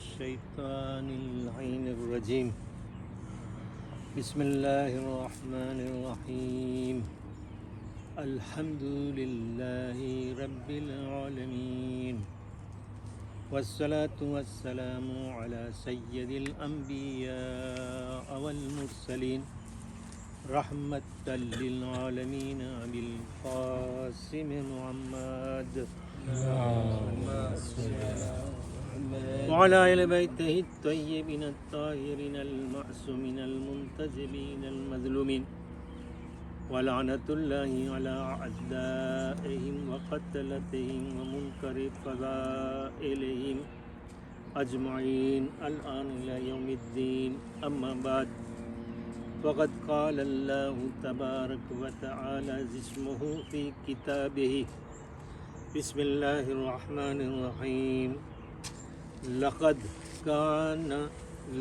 الشيطان اللعين الرجيم بسم الله الرحمن الرحيم الحمد لله رب العالمين والصلاة والسلام على سيد الأنبياء والمرسلين رحمة للعالمين بالقاسم محمد وعلى آل بيته الطيبين الطاهرين المعصومين المنتجبين المظلومين ولعنة الله على أعدائهم وقتلتهم ومنكر فضائلهم أجمعين الآن إلى يوم الدين أما بعد فقد قال الله تبارك وتعالى اسمه في كتابه بسم الله الرحمن الرحيم لقد كان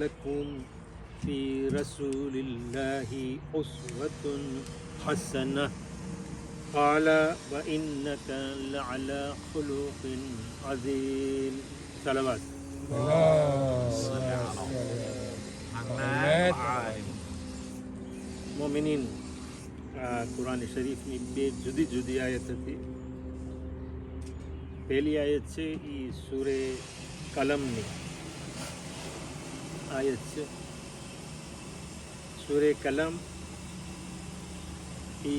لكم في رسول الله أسوة حسنة قال وإنك لعلى خلق عظيم صلوات मोमिनीन कुरान शरीफની બે જુદી જુદી આયત હતી. પહેલી આયત છે એ સૂરે કલમની આયત છે. સૂરે કલમ એ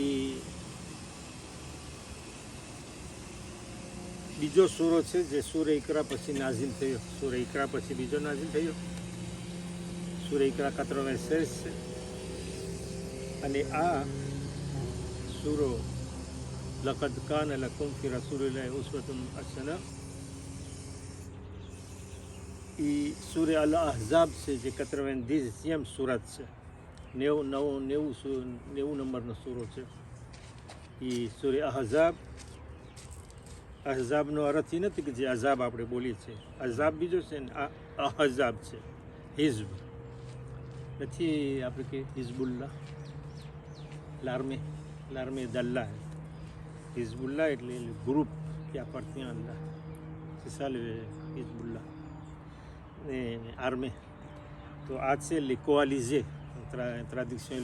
બીજો સૂરો છે જે સૂરે ઇકરા પછી નાઝિલ થયો. સૂરે ઇકરા પછી બીજો નાઝિલ થયો. સૂરે ઇકરા 96 છે અને આ સૂરો લકદ કાન લકુમ ફી રસૂલિલ્લાહિ ઉસ્વતુન હસના એ સૂરે અલ અહઝાબ છે જે 90 સુરત છે. 90 નંબરનો સૂરો છે એ સૂરે અહઝાબ. અહઝાબનો અર્થ એ નથી કે જે અઝાબ આપણે બોલીએ છીએ. અઝાબ બીજો છે ને આ અહઝાબ છે. હિઝબ નથી આપણે કે Hezbollah l'armée d'Allah. Hizbullah est le groupe qui appartient à Allah. C'est ça le Hizbullah. Armée. Donc, c'est les coalisés. En traduction,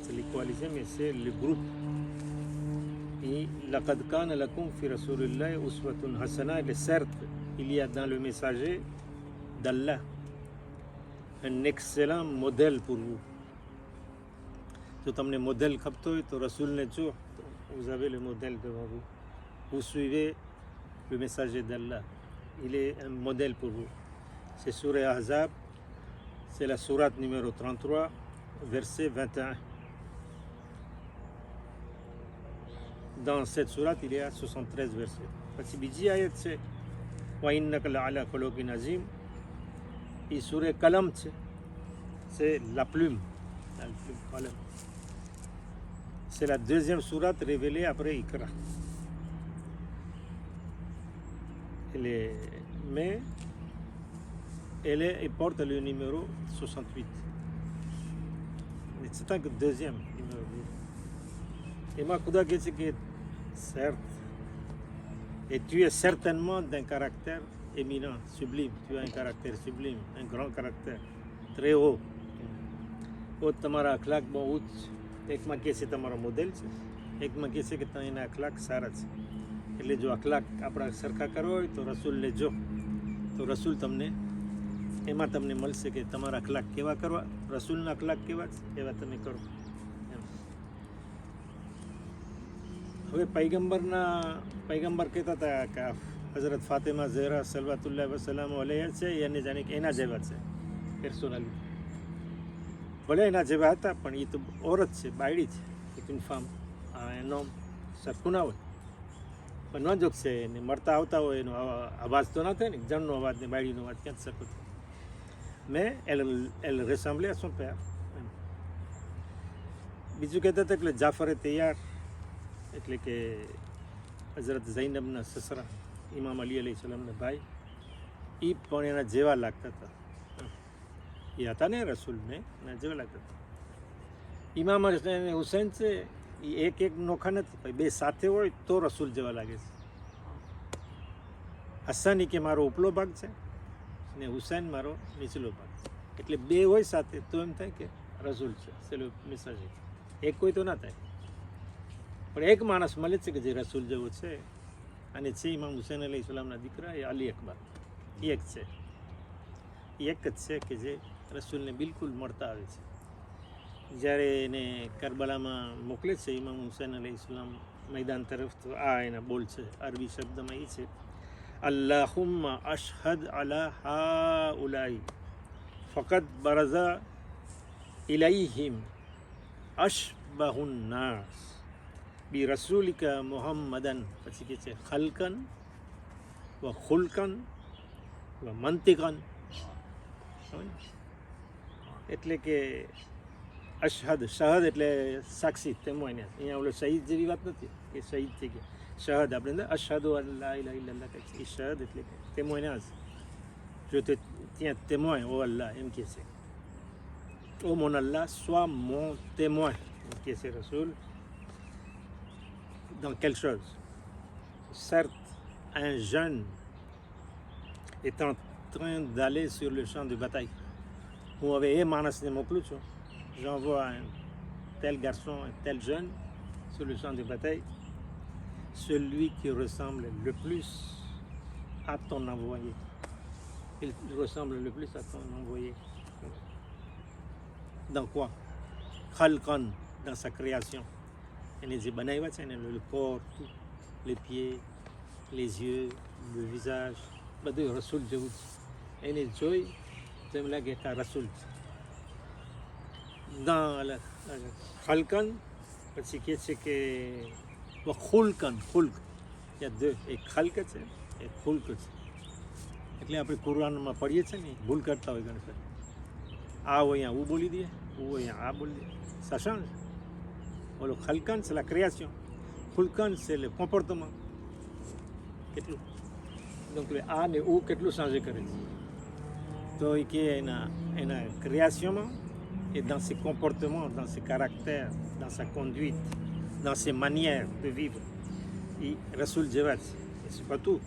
c'est les coalisés, mais c'est le groupe. Et لَقَدْ كَانَ لَكُمْ فِي رَسُولِ اللَّهِ أُسْوَةٌ حَسَنَةٌ. Certes, il y a dans le messager d'Allah un excellent modèle pour vous. જો તમને model ખપતો હોય તો રસૂલને જો vous avez le modèle devant vous. Vous suivez le messager d'Allah. Il est un modèle pour vous. C'est Sourate Ahzab. C'est la sourate numéro 33, verset 21. Dans cette sourate, il y a 73 versets. પછી બીજી આયત છે وَإِنَّكَ لَعَلَى خُلُقٍ عَظِيمٍ. એ સૂરે કલમ છે. C'est la plume. La plume, કલમ. C'est la deuxième sourate révélée après Ikra. Mais elle porte le numéro 68. C'est un deuxième numéro. Et moi, Kouda dit que certes, et tu es certainement d'un caractère éminent, sublime. Tu as un caractère sublime, un grand caractère, très haut. Au તમારા અખલાક બહુ ઉચ્ચ. એકમાં કહે છે તમારો model છે, એકમાં કહે છે કે એના અખલાક સારા છે. એટલે જો અખલાક આપણા સરખા કરવા હોય તો રસૂલને જો તો રસૂલ તમને એમાં તમને મળશે કે તમારા અખલાક કેવા કરવા, રસૂલના અખલાક કેવા છે એવા તમે કરો. હવે પૈગંબર કહેતા હતા કે હઝરત ફાતિમા ઝહરા સલવાતુલ્લાહ વસલામ અલૈહા છે એને જાણે કે એના જેવા છે પર્સનલી. ભલે એના જેવા હતા પણ એ તો ઓરત છે, બાયડી છે, એક ઇન્ફામ. એનો સરખું ના હોય પણ ન જોક છે એને મળતા આવતા હોય એનો અવાજ તો ના થાય ને, જણનો અવાજ ને બાયડીનો અવાજ ક્યાં સરખો થાય. મેં elle ressemblait à son père. બીજું કહેતા હતા એટલે જાફરે તૈયાર એટલે કે હઝરત ઝૈનબના સસરા ઇમામ અલી અલૈહિ સલામના ભાઈ એ પણ એના જેવા લાગતા હતા. એ હતા ને રસૂલને એના જેવા લાગતા હતા. ઇમામ હુસૈન છે એ એક નોખા નથી, ભાઈ બે સાથે હોય તો રસૂલ જેવા લાગે છે. હસન કે મારો ઉપલો ભાગ છે, ને હુસૈન મારો નીચલો ભાગ છે. એટલે બે હોય સાથે તો એમ થાય કે રસૂલ છે, સેલો મેસેજ. એક કોઈ તો ના થાય, પણ એક માણસ મળે છે કે જે રસૂલ જેવો છે, અને છે ઇમામ હુસૈન અલૈહિ સલામના દીકરા એ અલી અકબર. એક છે, એક જ છે કે જે રસૂલને બિલકુલ મળતા આવે છે. જ્યારે એને કરબલામાં મોકલે છે ઇમામ હુસૈન અલૈહિ સલામ મેદાન તરફ, તો આ એના બોલ છે, અરબી શબ્દમાં એ છે, અલ્લાહુમ્મા અશહદ અલા હાઉલાઈ ફકત બરઝા ઇલૈહિમ અશબહુન નાસ બી રસૂલિકા મુહમ્મદન. પછી કે છે ખલકન વ ખુલકન વ મંતિકન. એટલે કે અશહદ, શહદ એટલે સાક્ષી, તેમાં અહીંયા ઓલો શહીદ જેવી વાત નથી કે શહીદ થઈ ગયા. શહદ આપણે અશહદુ અલ્લા ઇલાહા ઇલ્લલ્લાહ કહે છે, એ શહદ એટલે કે તેમાં એના જો તે ત્યાં તેમાં ઓ અલ્લાહ એમ કહે છે, ઓ મોન અલ્લાહ સ્વા મો તેમાં એમ કહે છે Rasool. dans quelque chose. Certes, un jeune est en train d'aller sur le champ de bataille. હું હવે એ માણસને મોકલું છું, j'envoie un tel garçon, un tel jeune sur le champ de bataille, celui qui ressemble le plus à ton envoyé. Il ressemble le plus à ton envoyé. Dans quoi? Khalqan, dans sa création. એને જે બનાવ્યા છે ને, le corps, tout, les pieds, les yeux, le visage, બધું રસૂલ જેવું છે. એને જોઈ તો એમ લાગે કે આ રસૂલ છે. ખલકન, પછી કહે છે કે ખુલકન, ખુલ્ક, એક ખલ્ક છે, એક ખુલ્ક છે. એટલે આપણે કુરાનમાં પઢીએ છીએ ને, ભૂલ કરતા હોય ઘણી ફરી, આ હોય અહીંયા હું બોલી દઈએ, હું અહીંયા આ બોલી દઈએ, ça change. Bon, le khalkan, c'est la création. Khulkan, c'est le comportement. Ketlu. Donc, le A et O, ketlu changer કરે છે. તો એ કે એના création et dans ses comportements, dans ses caractères, dans sa conduite, dans ses manières de vivre. Et Rasoul Jawad, c'est pas tout.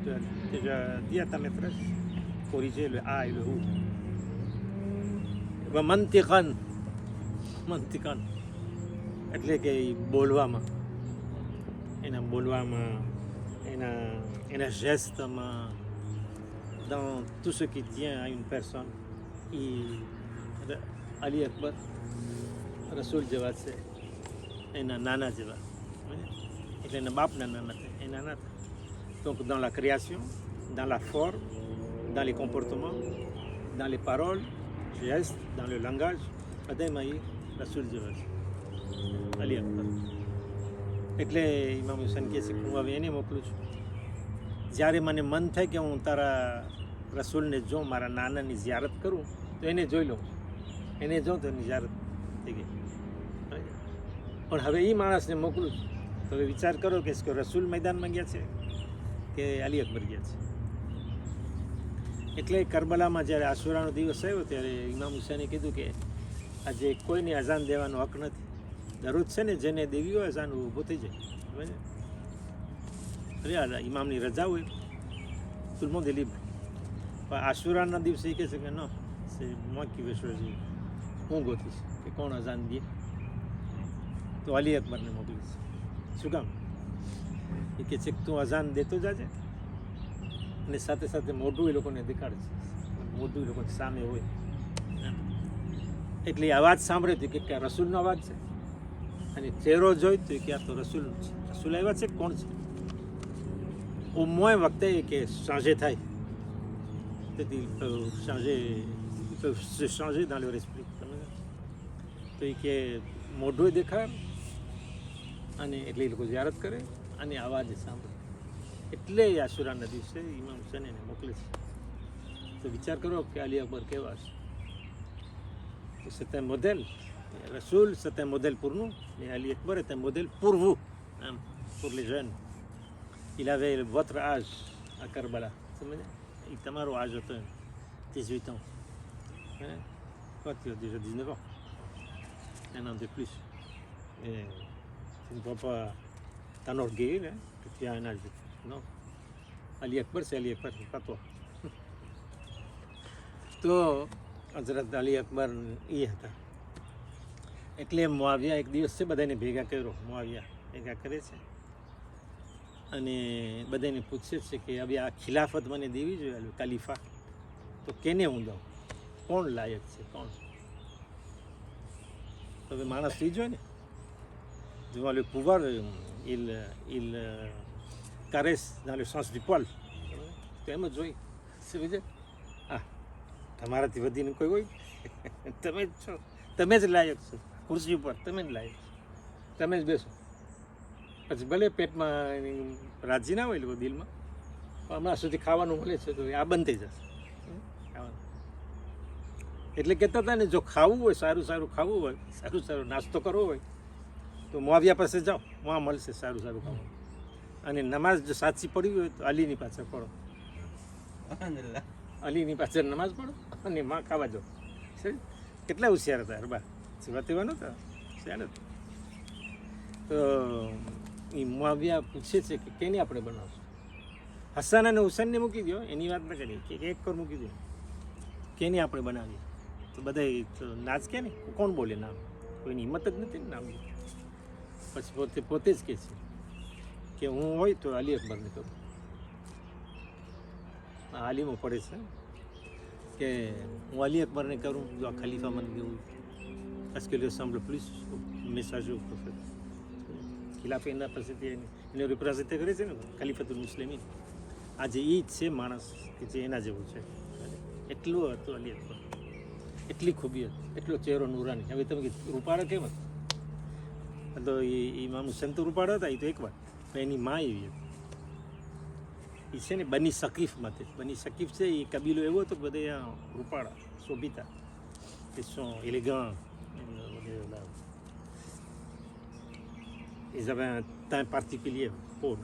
Tu as déjà dit à ta maîtresse, corriger le A et le O. Va mantiqan. મંતિકન એટલે કે બોલવામાં, એના બોલવામાં, એના ગેસ્ટમાં, dans tout ce qui tient à une personne. Ali Akbar Rasool જેવા છે, એના નાના જેવા, એટલે એના બાપના નાના છે, એ નાના હતા. Donc dans la création, dans la forme, dans les comportements, dans les paroles, gestes, dans le langage, બધામાં એ રસૂલ જેવા છે, અલી અકબર. એટલે ઇમામ હુસૈન કહે છે કે હું હવે એને મોકલું છું, જ્યારે મને મન થાય કે હું તારા રસૂલને જોઉં, મારા નાનાની ઝિયારત કરું, તો એને જોઈ લઉં, એને જોઉં તો એની ઝિયારત થઈ ગઈ. પણ હવે એ માણસને મોકલું છું, તો હવે વિચાર કરો કે રસૂલ મેદાનમાં ગયા છે કે અલી અકબર ગયા છે. એટલે કરબલામાં જ્યારે આશુરાનો દિવસ આવ્યો ત્યારે ઇમામ હુસૈને કીધું કે આજે કોઈને અઝાન દેવાનો હક નથી. દરરોજ છે ને જેને દેવી હોય અઝાન ઊભો થઈ જાય. અરે ઇમામની રજા હોય, tout le monde est libre. પણ આશુરાના દિવસે એ કહે છે કે ન, c'est moi qui vais choisir. હું ગોતીશ કે કોણ અઝાન દે, તો અલી અકબરને મોકલીશ. શું કામ? એ કહે છે કે તું અઝાન દેતો જાજે, અને સાથે સાથે મોઢું એ લોકોને દેખાડે છે, મોઢું એ લોકોની સામે હોય. એટલે અવાજ સાંભળે તો કે આ રસૂલનો અવાજ છે, અને ચહેરો જોઈ તો કે આ તો રસૂલ છે. રસૂલ આવ્યા છે, કોણ છે? au moins વખતે કે changer થાય, peut-être ils peuvent se changer dans leur esprit. તો એ કે મોઢું દેખાડ, અને એટલે એ લોકો ઝિયારત કરે અને અવાજ સાંભળે. એટલે આશુરાના દિવસે ઇમામ હુસૈન એને મોકલે છે. તો વિચાર કરો કે અલી અકબર કેવા છે. C'est un modèle. Rasoul, c'est un modèle pour nous, mais Ali Akbar est un modèle pour vous, hein, pour les jeunes. Il avait votre âge à Karbala. Il t'a marre au âge de 18 ans. Hein? Toi, tu as déjà 19 ans. Un an de plus. Et tu ne dois pas t'enorgueillir, hein, que tu as un âge de plus. Non. Ali Akbar છે, અલી અકબર પતો. તો હઝરત અલી અકબર એ હતા. એટલે મુઆવિયા એક દિવસ છે બધાને ભેગા કર્યો. મુઆવિયા ભેગા કરે છે અને બધાને પૂછે છે કે હવે આ ખિલાફત મને દેવી જોઈએ, ખલીફા, તો કેને હું દઉં, કોણ લાયક છે, કોણ? તો હવે માણસ થઈ જોઈએ ને, devant le pouvoir, il caresse dans le sens du poil. તો એમ જ હોય. સમજે? હા, તમારાથી વધીને કોઈ હોય? તમે જ છો, તમે જ લાયક છો ખુરશી ઉપર, તમે જ લાયક છો, તમે જ બેસો. પછી ભલે પેટમાં રાજી ના હોય લોકો દિલમાં, પણ હમણાં સુધી ખાવાનું મળે છે તો આ બંધ થઈ જશે ખાવાનું. એટલે કહેતા હતા ને, જો ખાવું હોય, સારું સારું ખાવું હોય, સારું સારું નાસ્તો કરવો હોય તો મુઆવિયા પાસે જાઓ, વहाँ મળશે સારું સારું ખાવાનું. અને નમાઝ જો સાચી પડી હોય તો અલીની પાછળ પડો, અલીની પાછળ નમાઝ પડો અને માં ખાવા જાઓ. કેટલા હોશિયાર હતા અરબા, સેવા તેવા નહોતા, હોશિયાર હતા. તો એ મુઆવિયા પૂછે છે કે કેને આપણે બનાવશું? હસન અને હુસૈનને મૂકી દો, એની વાત ન કરીએ, કે એક કર મૂકી દો, કેને આપણે બનાવીએ? તો બધા નાચ કે ને, કોણ બોલે નામ? કોઈની હિંમત જ નથી ને નામ. પછી પોતે જ કહે છે કે હું હોય તો અલી અકબરને કહું. આલીમો પડે છે કે હું અલી અકબરને કરું જો આ ખલીફા મને દેવું, parce que il ressemble plus au messager au prophète. ખિલાફ એના પાસેથી એને રિપ્રેઝેન્ટ કરે છે ને ખલીફતુલ મુસ્લિમીન. આજે એ જ છે માણસ કે જે એના જેવું છે. એટલું હતું અલી અકબર, એટલી ખૂબી હતી, એટલો ચહેરો નૂરાની. હવે તમે રૂપાળા કેમ હતા? તો એ ઇમામ હુસૈન તો રૂપાળા હતા, એ તો એક વાત. એની માં એવી હતી. એ છે ને બની સકીફમાંથી. બની સકીફ છે એ કબીલો એવો હતો કે બધા રૂપાળા શોભિતા, એ શું elegant. Ils avaient un teint particulier, peau,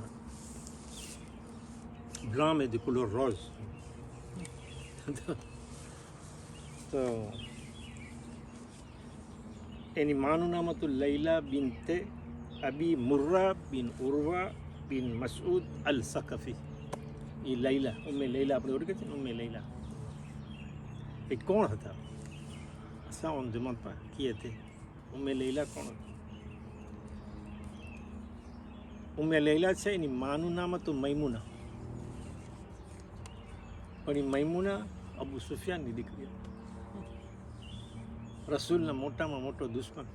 blanc mais de couleur rose. તો એની માનું નામ હતું લૈલા બિનતે અબી મુર્રા બિન ઉર્વા બિન મસઉદ અલ સકફી. એ લૈલા, ઉમ્મે લૈલા આપણે ઓળખે છે ને, ઉમ્મે લૈલા. એ કોણ હતા? Ça on ne demande pas qui était. ઉમ્મે Laila કોણ હતા? ઉમ્મે લૈલા છે, એની માનું નામ હતું મૈમુના. પણ એ મૈમુના અબુ સુફિયાનની દીકરી, રસૂલના મોટામાં મોટો દુશ્મન,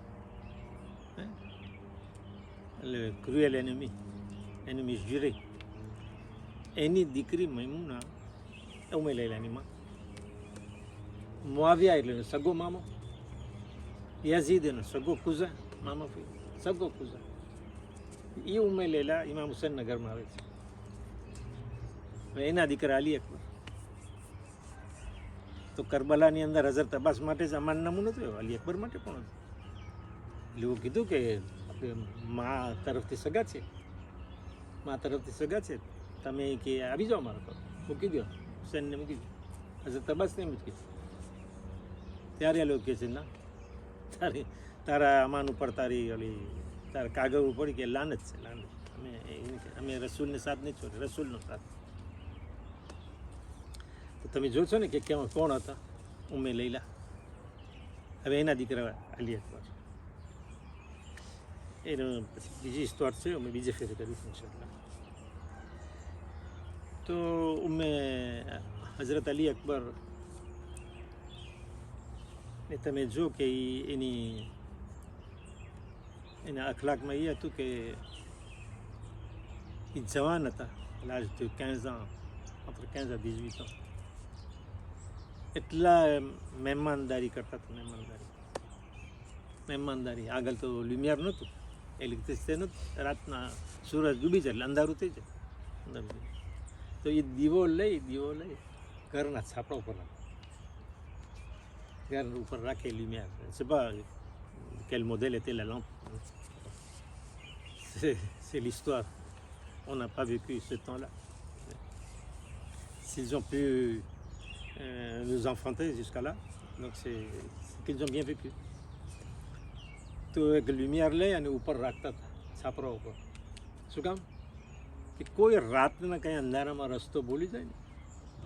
એટલે ક્રુએલ એનિમી જુરે. એની દીકરી મૈમુના ઉમ્મે લૈલાની માં. મુઆવિયા એટલે સગો મામો, યાઝીદ એનો સગો કુઝા, મામા ફઈ સગો કુઝા. એ ઉમ્મે લૈલા ઇમામ હુસૈનના ઘરમાં આવે છે. એના દીકરા અલી અકબર. તો કરબલાની અંદર હઝરત અબ્બાસ માટે જ અમાન નામું નહોતું, અલી અકબર માટે પણ હતું. એટલે એવું કીધું કે આપણે મા તરફથી સગા છે, મા તરફથી સગા છે, તમે કે આવી જાઓ મારા પર, મૂકી દો હુસૈનને, મૂકી દો. હઝરત અબ્બાસને મૂકી દો. ત્યારે એ લોકો કહે છે ના, તારા અમાન ઉપર તારી ઓલી તારા કાગળ ઉપર કે લાનત છે, લાનત. અમે રસૂલને સાથ નહીં છોડે, રસૂલનો સાથ. તો તમે જોશો ને કે કેવા કોણ હતા ઉમ્મે લૈલા. હવે એના દીકરા અલી અકબર. એનો પછી બીજી સ્ટોર છે, અમે બીજે ફેરે કરીશું ઇન્શાઅલ્લાહ. તો ઉમ્મે હઝરત અલી અકબર ને તમે જો કે એના અખલાકમાં એ હતું કે એ જવાન હતા, l'âge de 15 ans, entre 15 à 18 ans. એટલા મહેમાનદારી કરતા હતા, મહેમાનદારી. આગળ તો લ્યુમિયર નહોતું, ઇલેક્ટ્રિસિટી નહોતું, રાતના સૂરજ ડૂબી જાય એટલે અંધારું થઈ જાય. તો એ દીવો લઈ ઘરના છાપરા ઉપર ઘર ઉપર રાખે Lumière. c'est pas quel modèle était la lampe, c'est l'histoire. On n'a pas vécu ce temps-là. S'ils ont pu nous enfanter jusqu'à là, donc c'est qu'ils ont bien vécu. તો એક લ્યુમિયર લઈ અને ઉપર રાખતા હતા છાપરા ઉપર. શું કામ? કે કોઈ રાતના કંઈ અંધારામાં રસ્તો ભૂલી જાય ને,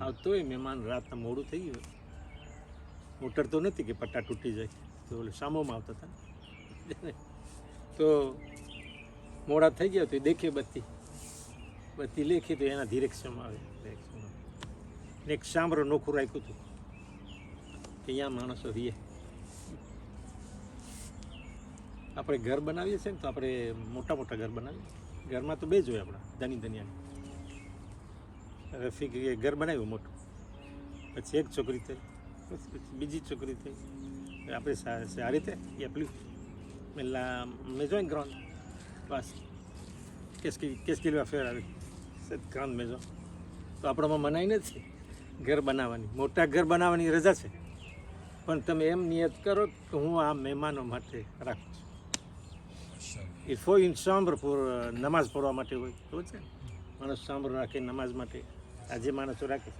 આવતો હોય મહેમાન રાતના મોડું થઈ ગયું, મોટર તો નથી કે પટ્ટા તૂટી જાય, તો ઓલે સામોમાં આવતા હતા ને, તો મોડા થઈ ગયા તો એ દેખે બત્તી લેખી તો એના ડિરેક્શનમાં આવે. ને એક સાંભળો નોખું રાખ્યું હતું કે અહીંયા માણસો રહીએ. આપણે ઘર બનાવીએ છીએ ને તો આપણે મોટા મોટા ઘર બનાવીએ, ઘરમાં તો બે જ હોય આપણા ધની ધનિયાની. રફીક ઘર બનાવ્યું મોટું, પછી એક છોકરી થઈ, પછી બીજી છોકરી થઈ, આપણે આ રીતે એ પેલું la maison est grande. Qu'est-ce qu'il va faire avec cette grande maison? તો આપણામાં મનાઈ નથી ઘર બનાવવાની, મોટા ઘર બનાવવાની રજા છે, પણ તમે એમ નિયત કરો કે હું આ મહેમાનો માટે રાખું છું. Il faut une chambre pour નમાઝ પઢવા માટે હોય તો છે, માણસ chambre રાખે નમાઝ માટે, આજે માણસો રાખે,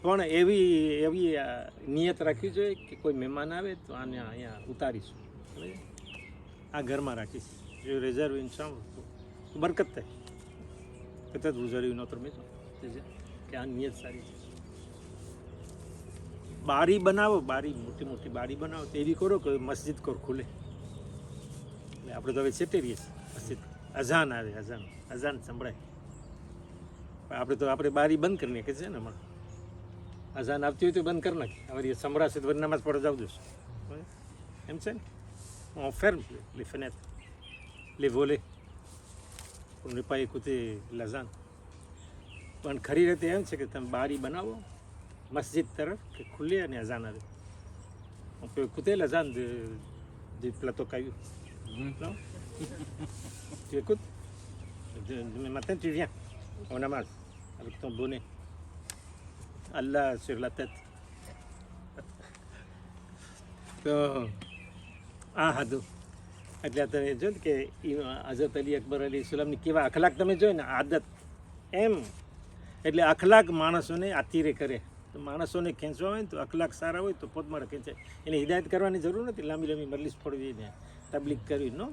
પણ એવી નિયત રાખવી જોઈએ કે કોઈ મહેમાન આવે તો આને અહીંયા ઉતારીશું, આ ઘરમાં રાખીશ. જો réserve une chambre તો બરકત થાય. peut-être vous aurez une autre maison. કે આ નિયત સારી છે. બારી બનાવો, બારી મોટી મોટી બારી બનાવો તો એવી કરો કે મસ્જિદ કોર ખુલે. એટલે આપણે તો હવે સેટે રહીએ છીએ, મસ્જિદ અઝાન આવે, અઝાન સંભળાય, આપણે બારી બંધ કરી નાખીએ છે ને, હમણાં અઝાન આવતી હોય તો બંધ કરી નાખીએ, હવે સંભળાશે તો નમાઝ પડવા જાવ દઈશું, એમ છે ને. On ferme les fenêtres, les volets pour ne pas écouter l'azan. પણ ખરી રીતે એમ છે કે તમે બારી બનાવો મસ્જિદ તરફ કે ખુલ્લી અને અઝાન આવે. On peut écouter l'azan du plateau caillou. Non? Tu écoutes? Demain matin tu viens au namaz avec ton bonnet, Allah sur la tête. તો આ હતું. એટલે તમે જો કે હઝરત અલી અકબર અલી સુલામની કેવા અખલાક તમે જોઈ ને, આદત એમ. એટલે અખલાક માણસોને આતીરે કરે. તો માણસોને ખેંચવા હોય ને તો અખલાક સારા હોય તો પોતમારે ખેંચાય. એને હિદાયત કરવાની જરૂર નથી, લાંબી મરલીસ ફોડવી ને તબલીગ કરવી, નો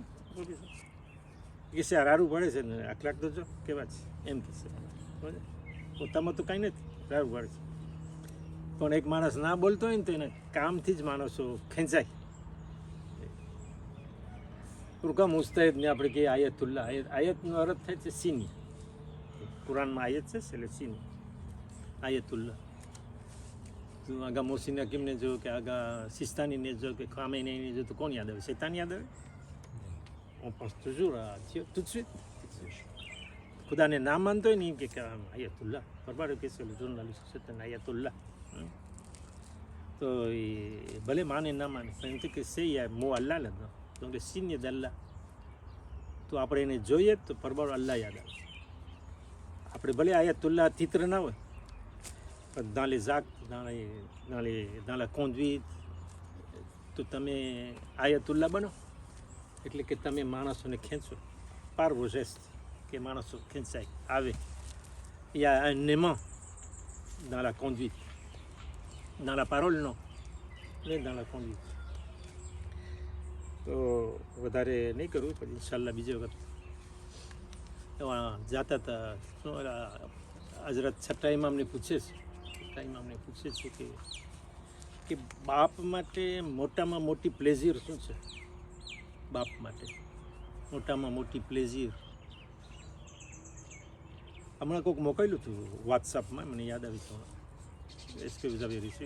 કે છે રારું પડે છે ને, અખલાક તો જો કેવા છે એમ કે છે, પોતામાં તો કાંઈ નથી, રારું પડે છે. પણ એક માણસ ના બોલતો હોય ને તો એના કામથી જ માણસો ખેંચાય. રૂકા મુસ્તહિદને આપણે કહીએ આયતુલ્લાહ, આયતનો અર્થ થાય છે સિની. કુરાનમાં આયત છે એટલે સિની, આયતુલ્લાહ. તો આગા મોહસિન હકીમને જો કે આગા સિસ્તાનીને જો કે ખામેનીને જો તો કોણ યાદ આવે? શૈતાન યાદ આવે. On pense toujours à Dieu tout de suite. ખુદાને ના માનતો હોય ને એમ કે આયતુલ્લાહ, બરાબર કે છે જોર્નાલિસ્ટ છે આયતુલ્લાહ. તો એ ભલે માને ના માને પણ એમ કે છે યાર મો અલ્લાહ લગનો, તો કે સિન્ય દલ્લા. તો આપણે એને જોઈએ તો પરબાર અલ્લાહ યાદ આવે. આપણે ભલે આયતુલ્લાહ તિત્ર ના હોય, પણ dans les actes, dans la conduite, તો તમે આયતુલ્લાહ બનો. એટલે કે તમે માણસોને ખેંચો par vos gestes, કે માણસો ખેંચાય આવે. Il y a un aimant dans la conduite, dans la parole non, mais dans la conduite. તો વધારે નહીં કરવું, પછી ઇન્શાલ્લાહ બીજી વખત જાતા હતા. શું હઝરત છઠ્ઠા ઇમામને પૂછે છે કે બાપ માટે મોટામાં મોટી પ્લેઝર શું છે? બાપ માટે મોટામાં મોટી પ્લેઝર. હમણાં કોઈક મોકલ્યું હતું વોટ્સઅપમાં, મને યાદ આવી હતું, એસકે vous avez reçu.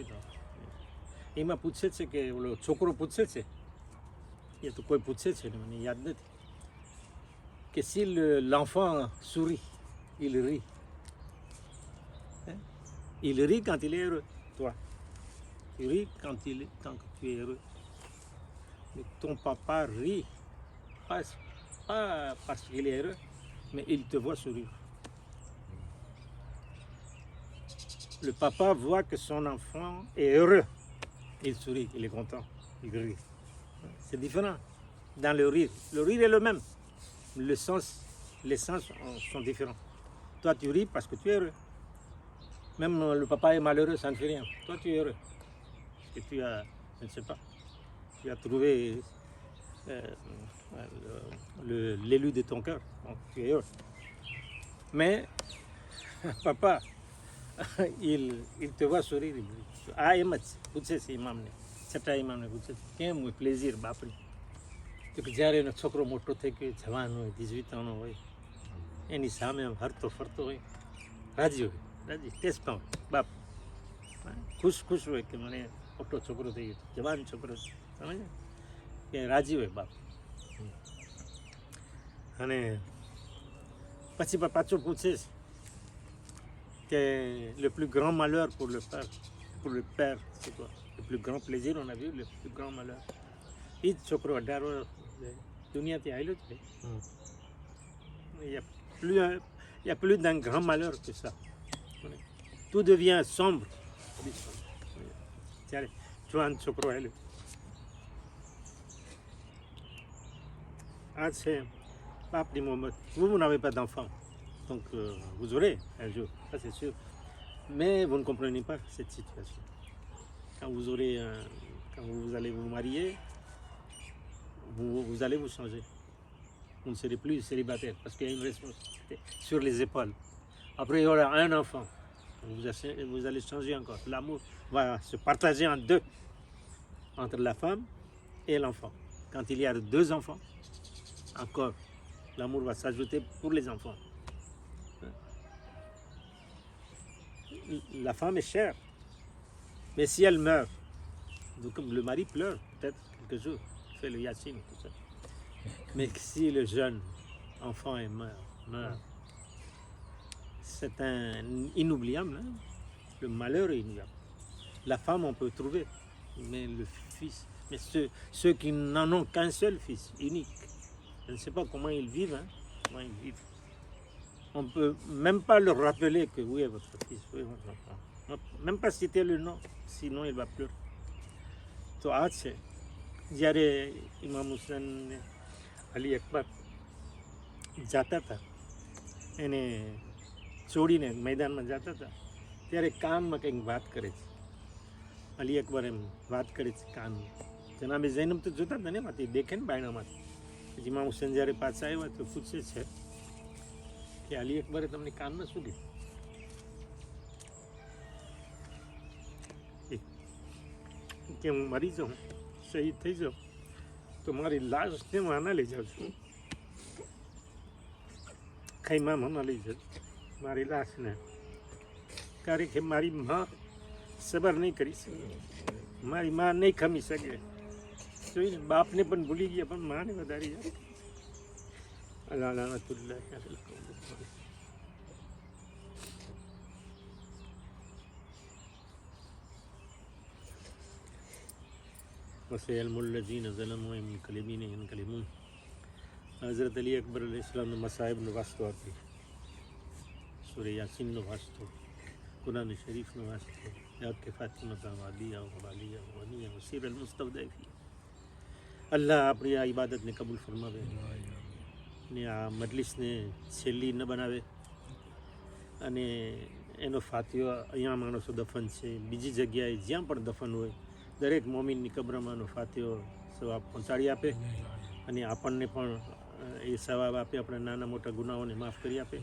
એમાં પૂછે છે કે ઓલો છોકરો પૂછે છે, એ તો કોઈ પૂછે છે ને મને યાદ નથી, કે si l'enfant sourit, il rit. Il rit quand il est heureux, toi. Tu ris quand tu es heureux. Mais ton papa rit, pas parce qu'il est heureux, mais il te voit sourire. Le papa voit que son enfant est heureux, il sourit, il est content, il rit. C'est différent dans le rire. Le rire est le même, les sens sont différents. Toi tu ris parce que tu es heureux. Même le papa est malheureux, ça ne fait rien. Toi tu es heureux parce que tu as, je ne sais pas, tu as trouvé l'élu de ton cœur, donc tu es heureux. mais papa, il te voit sourire. આ એમ જ પૂછે છે ઇમામને, છઠ્ઠા ઇમામને પૂછે છે કેમ હોય પ્લેઝિર બાપને? તો કે જ્યારે એનો છોકરો મોટો થઈ ગયો, જવાન હોય, દીજવીતાનો હોય, એની સામે હરતો ફરતો હોય, રાજી હોય, રાજી ટેસ્ટમાં હોય બાપ, ખુશ હોય કે મને મોટો છોકરો થઈ ગયો, જવાન છોકરો, સમજે કે રાજી હોય બાપ. અને પછી પાછું પૂછે કે le plus grand malheur pour le père c'est quoi? Le plus grand plaisir, on a vu, le plus grand malheur. એ જ છોકરો 18 વર્ષ દુનિયાથી આવેલો જ il y a plus d'un grand malheur que ça. Tout devient sombre. ત્યારે જવાન છોકરો આવેલો. આ છે બાપની Mohammad. Vous n'avez pas d'enfant, donc vous aurez un jour, ça c'est sûr. Mais vous ne comprenez pas cette situation. Quand vous allez vous marier, vous allez vous changer. Vous ne serez plus célibataire parce qu'il y a une responsabilité sur les épaules. Après, il y aura un enfant. Vous allez changer encore. L'amour va se partager en deux, entre la femme et l'enfant. Quand il y a 2 enfants, encore, l'amour va s'ajouter pour les enfants. La femme est chère, mais si elle meurt, donc le mari pleure peut-être quelques jours, fait le yassine, tout ça. Mais si le jeune enfant meurt, c'est inoubliable, hein? Le malheur est inoubliable. La femme on peut trouver, mais le fils, mais ceux qui n'en ont qu'un seul fils, unique, je ne sais pas comment ils vivent, hein? Comment ils vivent. On ne peut même pas leur rappeler que oui, votre fils, oui, votre enfant. Même pas citer le nom, sinon il va pleurer. તો આ છે જ્યારે ઇમામ હુસૈન ને અલી અકબર જતા હતા, એને છોડીને મેદાનમાં જતા હતા, ત્યારે કાનમાં કંઈક વાત કરે છે. અલી અકબર એમ વાત કરે છે કાનમાં. જનાબે ઝૈનબ તો જોતા હતા ને એમાંથી, દેખે ને બાયણામાંથી. પછી ઇમામ હુસૈન જ્યારે પાછા આવ્યા તો પૂછે છે કે અલી અકબરે તમને કાનમાં શું કીધું? કે હું મરી જાઉં, શહીદ થઈ જાઉં તો મારી લાશને હું આના લઈ જાઉં છું, ખૈમામાં લઈ જાઉં મારી લાશને, કારણ કે મારી મા સબર નહીં કરી શકે, મારી મા નહીં ખમી શકે. તો એ બાપને પણ ભૂલી ગયા, પણ માને વધારી જાય. હઝરત અલી અકબર અલૈહિસ્સલામનો મસાહિબનો વાસ્તો આપી, સૂરે યાસીનનો વાસ્તો, કુરાન શરીફનો વાસ્તો, યાદ કે ફાતિમા વાલિયા વનિયા વસીર અલ મુસ્તફદૈફી. અલ્લાહ આપણી આ ઇબાદતને કબૂલ ફરમાવે ને આ મજલિસને છેલ્લી ન બનાવે. અને એનો ફાતિહો, અહીંયા માણસો દફન છે, બીજી જગ્યાએ જ્યાં પણ દફન હોય, દરેક મોમિનની કબ્રમાંનો ફાતિહો સવાબ પહોંચાડી આપે અને આપણને પણ એ સવાબ આપે, આપણા નાના મોટા ગુનાઓને માફ કરી આપે.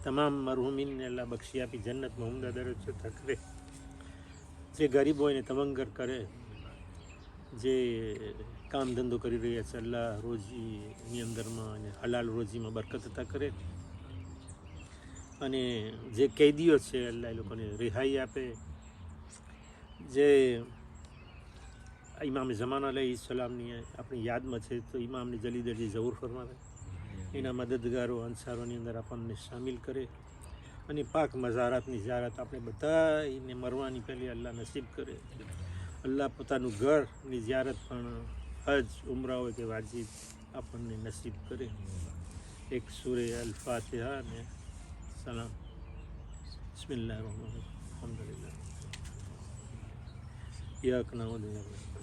તમામ મરહુમીનને અલ્લાહ બક્ષી આપી જન્નતમાં ઉમદા દરજ્જો કરે. જે ગરીબ હોય એને તવંગર કરે, જે કામ ધંધો કરી રહ્યા છે અલ્લાહ રોજીની અંદરમાં અને હલાલ રોજીમાં બરકત અતા કરે. અને જે કેદીઓ છે અલ્લાહ એ લોકોને રિહાઈ આપે. જે ઇમામ ઝમાન અલૈહિસ્સલામની આપણી યાદમાં છે તો ઇમામની જલી દરજી ઝહૂર ફરમાવે, એના મદદગારો અંસારોની અંદર આપણને સામેલ કરે. અને પાક મઝારાતની ઝિયારત આપણે બધાને મરવાની પહેલી અલ્લાહ નસીબ કરે. અલ્લાહ પોતાનું ઘરની ઝિયારત પણ હજ ઉમરા હોય કે વાજીબ આપણને નસીબ કરે. એક સૂરે અલ ફાતિહા ને સલામ. બિસ્મિલ્લાહિર રહમાનિર રહીમ. અલ્હમ્દુલિલ્લાહ ઈયાક નઅબુદુ વ ઈયાક નસ્તઈન.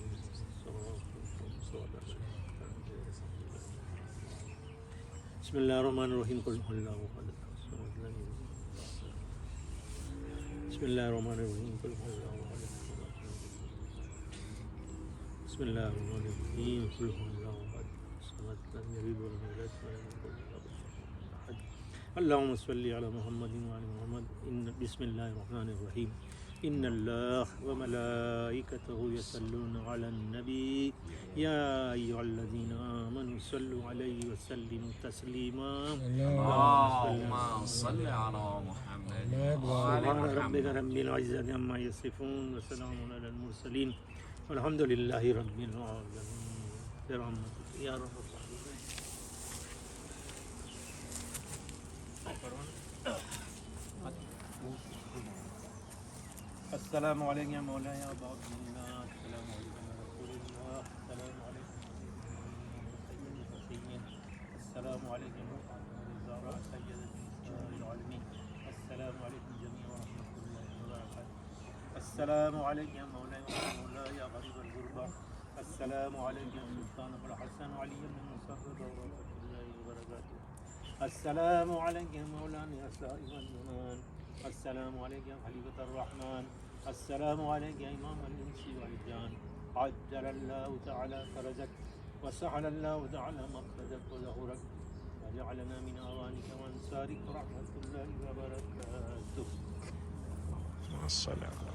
Bismillahirrahmanirrahim. Qul huwallahu ahad. Bismillahirrahmanirrahim. Qul huwallahu ahad. Bismillahirrahmanirrahim. Qul huwallahu ahad. Samad lam yalid wa lam yulad wa lam yakul lahu kufuwan ahad. اللهم صل على محمد وعلى محمد. بسم الله الرحمن الرحيم. إن الله وملائكته يصلون على النبي يا أيها الذين آمنوا صلوا عليه وسلموا تسليما. اللهم صل على محمد وآل سبحان ربك محمد. رب العزة عما يصفون وسلام على المرسلين والحمد لله رب العالمين برحمتك يا رب العالمين. السلام عليكم يا مولاي يا أبا عبد الله. السلام عليكم يا رسول الله. السلام عليكم السلام عليكم الزهراء سيدة نساء العالمين. السلام عليكم جميعا ورحمة الله وبركاته. السلام عليك يا مولاي ومولاي يا غريب الغربة. السلام عليك يا سلطان أبو الحسن علي بن مصطفى ورحمة الله وبركاته. السلام عليك يا مولانا يا صاحب الزمان. السلام عليك يا خليفة الرحمن. السلام عليك يا إمام الإنس والجان. عجل الله تعالى فرجك وسهل الله تعالى مقصدك وظهرك وجعلنا من أوانك وأنصارك ورحمة الله وبركاته. مع السلامة.